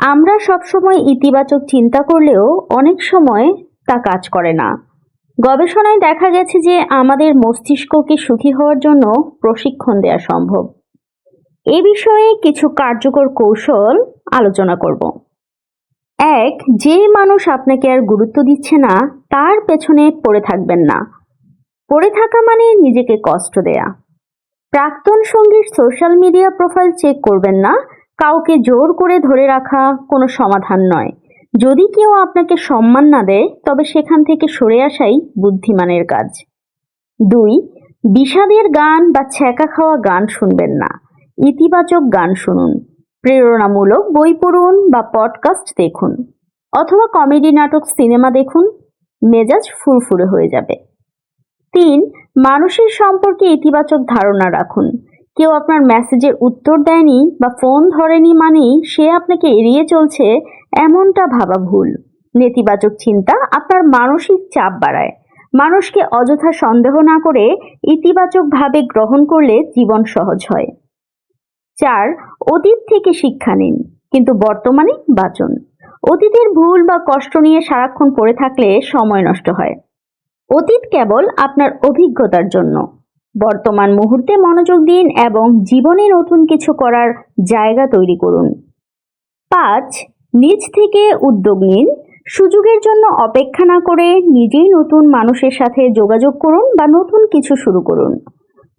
আমরা সবসময় ইতিবাচক চিন্তা করলেও অনেক সময় তা কাজ করে না। গবেষণায় দেখা গেছে যে আমাদের মস্তিষ্ককে সুখী হওয়ার জন্য প্রশিক্ষণ দেওয়া সম্ভব। এ বিষয়ে কিছু কার্যকর কৌশল আলোচনা করব। 1. যে মানুষ আপনাকে আর গুরুত্ব দিচ্ছে না তার পেছনে পড়ে থাকবেন না। পড়ে থাকা মানে নিজেকে কষ্ট দেয়া। প্রাক্তন সঙ্গীর সোশ্যাল মিডিয়া প্রোফাইল চেক করবেন না। কাউকে জোর করে ধরে রাখা কোনো সমাধান নয়। যদি কেউ আপনাকে সম্মান না দেয় তবে সেখান থেকে সরে আসাই বুদ্ধিমানের কাজ। 2. বিষাদের গান বা ছ্যাঁকা খাওয়া গান শুনবেন না। ইতিবাচক গান শুনুন, প্রেরণামূলক বই পড়ুন বা পডকাস্ট দেখুন, অথবা কমেডি নাটক সিনেমা দেখুন। মেজাজ ফুরফুরে হয়ে যাবে। 3. মানুষের সম্পর্কে ইতিবাচক ধারণা রাখুন। কেউ আপনার মেসেজের উত্তর দেয়নি বা ফোন ধরেনি মানেই সে আপনাকে এড়িয়ে চলছে এমনটা ভাবা ভুল। নেতিবাচক চিন্তা আপনার মানসিক চাপ বাড়ায়। মানুষকে অযথা সন্দেহ না করে ইতিবাচকভাবে গ্রহণ করলে জীবন সহজ হয়। 4. অতীত থেকে শিক্ষা নিন, কিন্তু বর্তমানে বাঁচুন। অতীতের ভুল বা কষ্ট নিয়ে সারাক্ষণ পড়ে থাকলে সময় নষ্ট হয়। অতীত কেবল আপনার অভিজ্ঞতার জন্য। বর্তমান মুহূর্তে মনোযোগ দিন এবং জীবনে নতুন কিছু করার জায়গা তৈরি করুন। 5. নিজ থেকে উদ্যোগ নিন। সুযোগের জন্য অপেক্ষা না করে নিজেই নতুন মানুষের সাথে যোগাযোগ করুন বা নতুন কিছু শুরু করুন।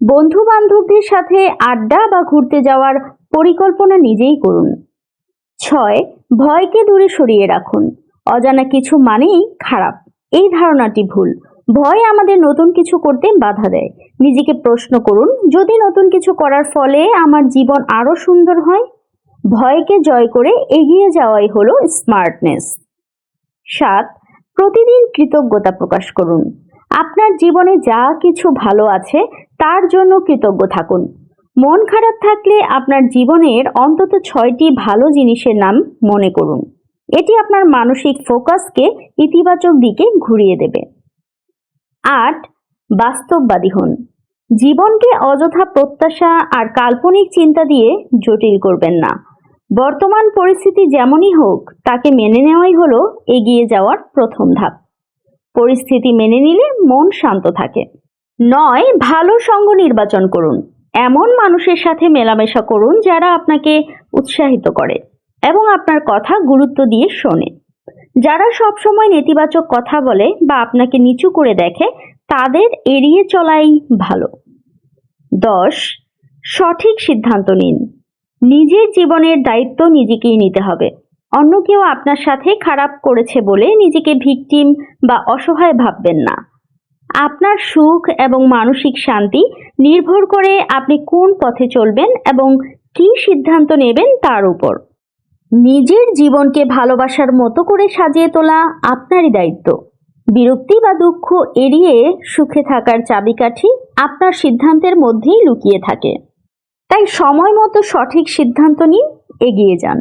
বন্ধু বান্ধবদের সাথে আড্ডা বা ঘুরতে যাওয়ার পরিকল্পনা নিজেই করুন। 6. ভয়কে দূরে সরিয়ে রাখুন। অজানা কিছু মানেই খারাপ, এই ধারণাটি ভুল। ভয় আমাদের নতুন কিছু করতে বাধা দেয়। নিজেকে প্রশ্ন করুন, যদি নতুন কিছু করার ফলে আমার জীবন আরো সুন্দর হয়? ভয়কে জয় করে এগিয়ে যাওয়াই হলো স্মার্টনেস। 7. প্রতিদিন কৃতজ্ঞতা প্রকাশ করুন। আপনার জীবনে যা কিছু ভালো আছে তার জন্য কৃতজ্ঞ থাকুন। মন খারাপ থাকলে আপনার জীবনের অন্তত 6টি ভালো জিনিসের নাম মনে করুন। এটি আপনার মানসিক ফোকাসকে ইতিবাচক দিকে ঘুরিয়ে দেবে। 8. বাস্তববাদী হন। জীবনকে অযথা প্রত্যাশা আর কাল্পনিক চিন্তা দিয়ে জটিল করবেন না। বর্তমান পরিস্থিতি যেমনই হোক তাকে মেনে নেওয়াই হলো এগিয়ে যাওয়ার প্রথম ধাপ। পরিস্থিতি মেনে নিলে মন শান্ত থাকে। 9. ভালো সঙ্গ নির্বাচন করুন। এমন মানুষের সাথে মেলামেশা করুন যারা আপনাকে উৎসাহিত করে এবং আপনার কথা গুরুত্ব দিয়ে শোনে। যারা সবসময় নেতিবাচক কথা বলে বা আপনাকে নিচু করে দেখে তাদের এড়িয়ে চলাই ভালো। 10. সঠিক সিদ্ধান্ত নিন। নিজের জীবনের দায়িত্ব নিজেকেই নিতে হবে। অন্য কেউ আপনার সাথে খারাপ করেছে বলে নিজেকে ভিকটিম বা অসহায় ভাববেন না। আপনার সুখ এবং মানসিক শান্তি নির্ভর করে আপনি কোন পথে চলবেন এবং কী সিদ্ধান্ত নেবেন তার উপর। নিজের জীবনকে ভালোবাসার মতো করে সাজিয়ে তোলা আপনারই দায়িত্ব। বিরক্তি বা দুঃখ এড়িয়ে সুখে থাকার চাবিকাঠি আপনার সিদ্ধান্তের মধ্যেই লুকিয়ে থাকে। তাই সময় মতো সঠিক সিদ্ধান্ত নিন, এগিয়ে যান।